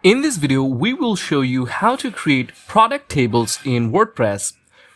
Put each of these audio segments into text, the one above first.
In this video, we will show you how to create product tables in WordPress.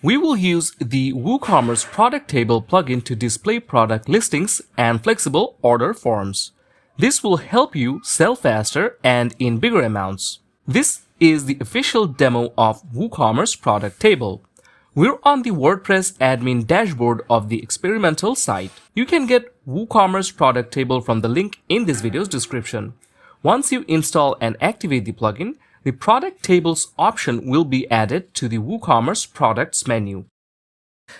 We will use the WooCommerce Product Table plugin to display product listings and flexible order forms. This will help you sell faster and in bigger amounts. This is the official demo of WooCommerce Product Table. We're on the WordPress admin dashboard of the experimental site. You can get WooCommerce Product Table from the link in this video's description. Once you install and activate the plugin, the Product Tables option will be added to the WooCommerce Products menu.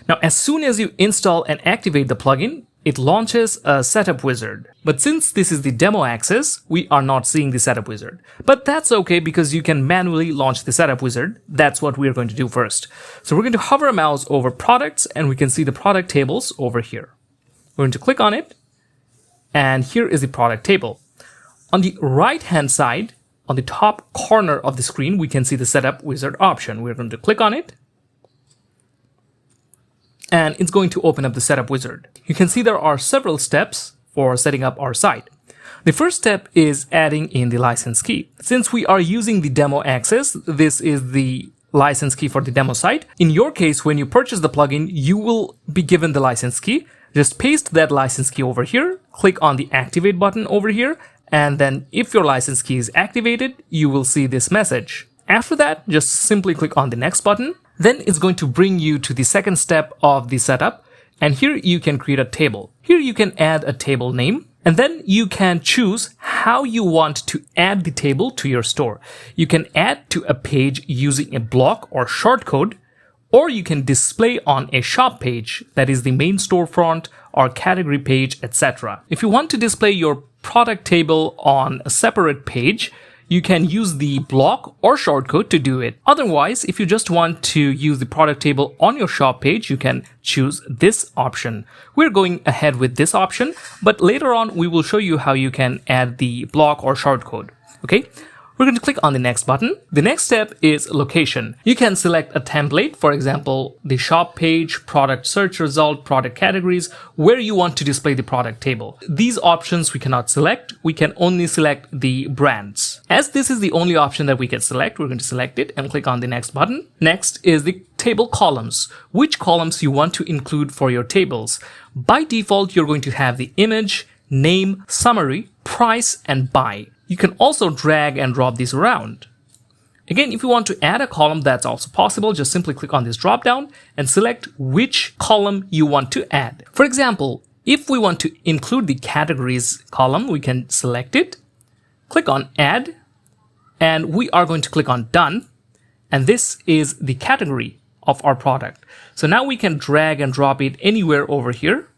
Now, as soon as you install and activate the plugin, it launches a setup wizard. But since this is the demo access, we are not seeing the setup wizard. But that's okay because you can manually launch the setup wizard. That's what we're going to do first. So we're going to hover a mouse over products and we can see the product tables over here. We're going to click on it and here is the product table. On the right-hand side, on the top corner of the screen, we can see the Setup Wizard option. We're going to click on it, and it's going to open up the Setup Wizard. You can see there are several steps for setting up our site. The first step is adding in the license key. Since we are using the demo access, this is the license key for the demo site. In your case, when you purchase the plugin, you will be given the license key. Just paste that license key over here, click on the Activate button over here, and then if your license key is activated, you will see this message. After that, just simply click on the next button. Then it's going to bring you to the second step of the setup. And here you can create a table. Here you can add a table name. And then you can choose how you want to add the table to your store. You can add to a page using a block or shortcode, or you can display on a shop page, that is the main storefront or category page, etc. If you want to display your product table on a separate page, you can use the block or shortcode to do it. Otherwise, if you just want to use the product table on your shop page, you can choose this option. We're going ahead with this option, but later on we will show you how you can add the block or shortcode. Okay? We're going to click on the next button. The next step is location. You can select a template, for example, the shop page, product search result, product categories, where you want to display the product table. These options we cannot select. We can only select the brands. As this is the only option that we can select, we're going to select it and click on the next button. Next is the table columns. Which columns you want to include for your tables. By default, you're going to have the image, name, summary, price, and buy. You can also drag and drop these around. Again, if you want to add a column, that's also possible. Just simply click on this drop down and select which column you want to add. For example, if we want to include the categories column, we can select it, click on add, and we are going to click on done. And this is the category of our product. So now we can drag and drop it anywhere over here,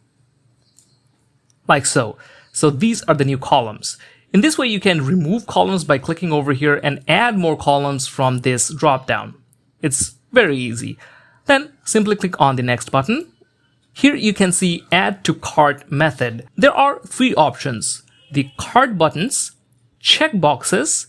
like so. So these are the new columns. In this way, you can remove columns by clicking over here and add more columns from this drop-down. It's very easy. Then simply click on the next button. Here you can see Add to Cart method. There are three options: the cart buttons, checkboxes,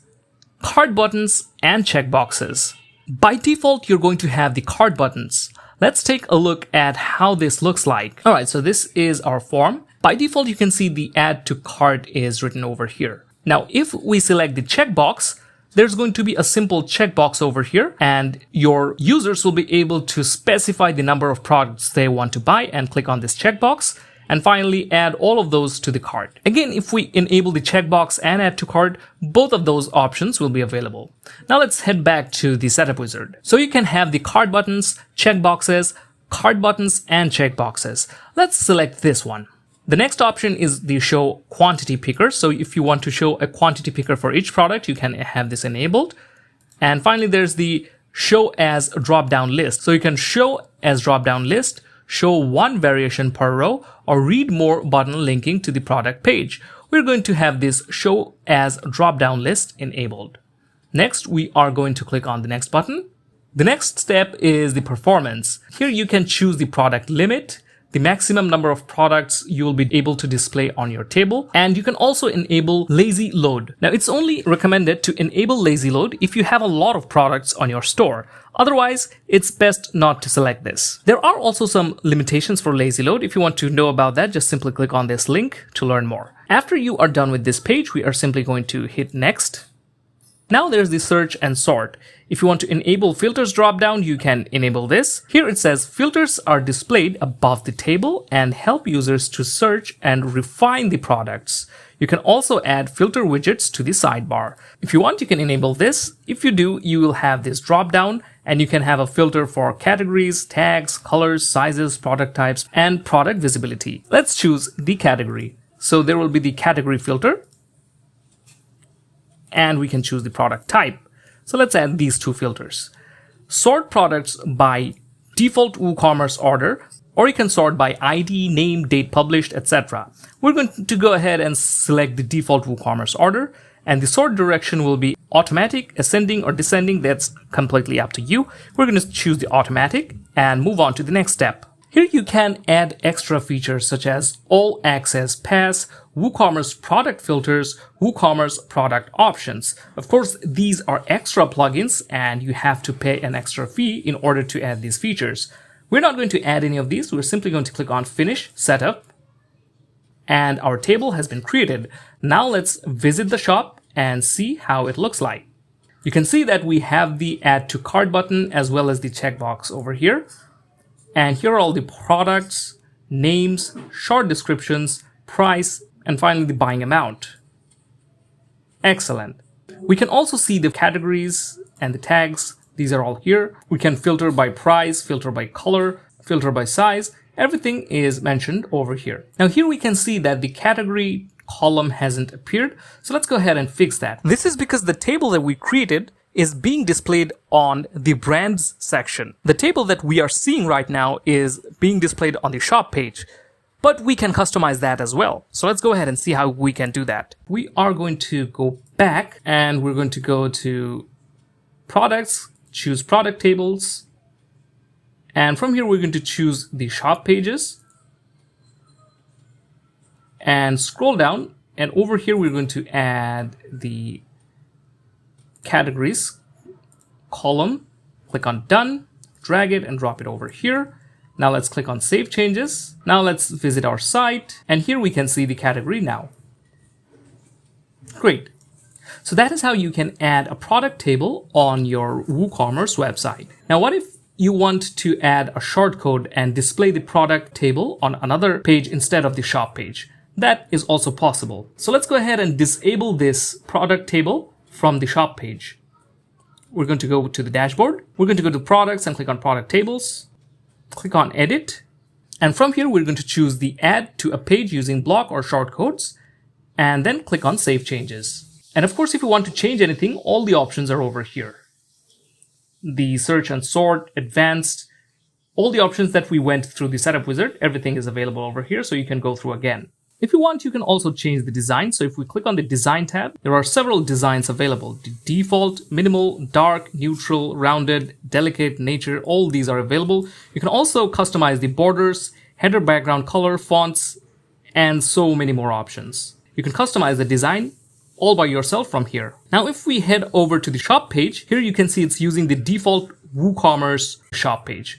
cart buttons, and checkboxes. By default, you're going to have the cart buttons. Let's take a look at how this looks like. All right, so this is our form. By default, you can see the add to cart is written over here. Now, if we select the checkbox, there's going to be a simple checkbox over here, and your users will be able to specify the number of products they want to buy and click on this checkbox, and finally add all of those to the cart. Again, if we enable the checkbox and add to cart, both of those options will be available. Now let's head back to the setup wizard. So you can have the cart buttons, checkboxes, cart buttons, and checkboxes. Let's select this one. The next option is the show quantity picker. So if you want to show a quantity picker for each product, you can have this enabled. And finally, there's the show as drop-down list. So you can show as drop-down list, show one variation per row, or read more button linking to the product page. We're going to have this show as drop-down list enabled. Next, we are going to click on the next button. The next step is the performance. Here you can choose the product limit, the maximum number of products you will be able to display on your table, and you can also enable lazy load. Now, it's only recommended to enable lazy load if you have a lot of products on your store. Otherwise, it's best not to select this. There are also some limitations for lazy load. If you want to know about that, just simply click on this link to learn more. After you are done with this page, we are simply going to hit next. Now there's the search and sort. If you want to enable filters dropdown, you can enable this. Here it says filters are displayed above the table and help users to search and refine the products. You can also add filter widgets to the sidebar. If you want, you can enable this. If you do, you will have this dropdown and you can have a filter for categories, tags, colors, sizes, product types, and product visibility. Let's choose the category. So there will be the category filter, and we can choose the product type. So let's add these two filters. Sort products by default WooCommerce order, or you can sort by ID, name, date published, etc. We're going to go ahead and select the default WooCommerce order, and the sort direction will be automatic, ascending, or descending. That's completely up to you. We're going to choose the automatic and move on to the next step. Here you can add extra features such as All Access Pass, WooCommerce Product Filters, WooCommerce Product Options. Of course, these are extra plugins and you have to pay an extra fee in order to add these features. We're not going to add any of these. We're simply going to click on Finish Setup, and our table has been created. Now let's visit the shop and see how it looks like. You can see that we have the Add to Cart button as well as the checkbox over here. And here are all the products, names, short descriptions, price, and finally the buying amount. Excellent. We can also see the categories and the tags. These are all here. We can filter by price, filter by color, filter by size. Everything is mentioned over here. Now here we can see that the category column hasn't appeared. So let's go ahead and fix that. This is because the table that we created is being displayed on the brands section. The table that we are seeing right now is being displayed on the shop page, but we can customize that as well. So let's go ahead and see how we can do that. We are going to go back and we're going to go to products, choose product tables. And from here, we're going to choose the shop pages and scroll down. And over here, we're going to add the categories column, click on done, drag it and drop it over here. Now let's click on save changes. Now let's visit our site, and here we can see the category now. Great. So that is how you can add a product table on your WooCommerce website. Now what if you want to add a shortcode and display the product table on another page instead of the shop page? That is also possible. So let's go ahead and disable this product table from the shop page. We're going to go to the dashboard. We're going to go to products and click on product tables. Click on edit. And from here, we're going to choose the add to a page using block or shortcodes, and then click on save changes. And of course, if you want to change anything, all the options are over here. The search and sort, advanced, all the options that we went through the setup wizard, everything is available over here, so you can go through again. If you want, you can also change the design. So if we click on the design tab, there are several designs available. The default, minimal, dark, neutral, rounded, delicate, nature, all these are available. You can also customize the borders, header background color, fonts, and so many more options. You can customize the design all by yourself from here. Now, if we head over to the shop page, here you can see it's using the default WooCommerce shop page.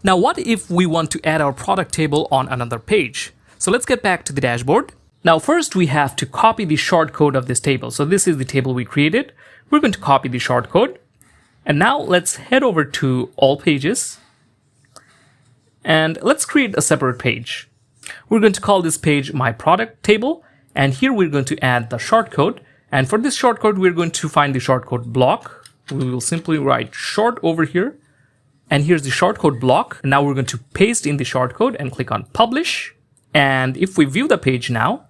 Now, what if we want to add our product table on another page? So let's get back to the dashboard. Now, first we have to copy the shortcode of this table. So this is the table we created. We're going to copy the shortcode. And now let's head over to all pages. And let's create a separate page. We're going to call this page My Product Table. And here we're going to add the shortcode. And for this shortcode, we're going to find the shortcode block. We will simply write short over here. And here's the shortcode block. And now we're going to paste in the shortcode and click on Publish. And if we view the page now,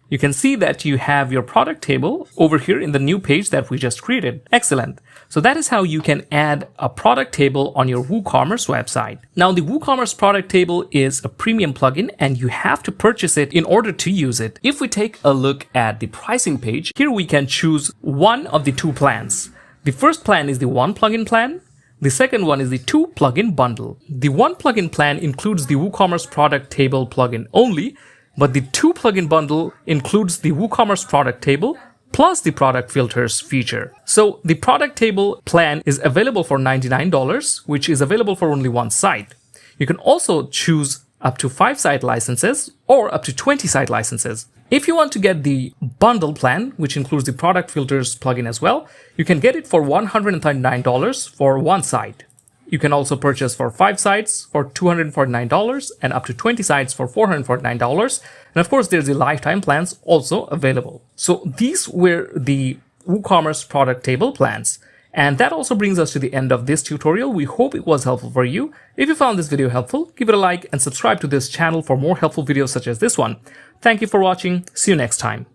you can see that you have your product table over here in the new page that we just created. Excellent. So that is how you can add a product table on your WooCommerce website. Now, the WooCommerce Product Table is a premium plugin and you have to purchase it in order to use it. If we take a look at the pricing page, here we can choose one of the two plans. The first plan is the one plugin plan. The second one is the 2 plugin bundle. The 1 plugin plan includes the WooCommerce Product Table plugin only, but the 2 plugin bundle includes the WooCommerce Product Table plus the product filters feature. So the product table plan is available for $99, which is available for only one site. You can also choose up to 5 site licenses, or up to 20 site licenses. If you want to get the bundle plan, which includes the product filters plugin as well, you can get it for $139 for one site. You can also purchase for 5 sites for $249 and up to 20 sites for $449. And of course, there's the lifetime plans also available. So these were the WooCommerce Product Table plans. And that also brings us to the end of this tutorial. We hope it was helpful for you. If you found this video helpful, give it a like and subscribe to this channel for more helpful videos such as this one. Thank you for watching. See you next time.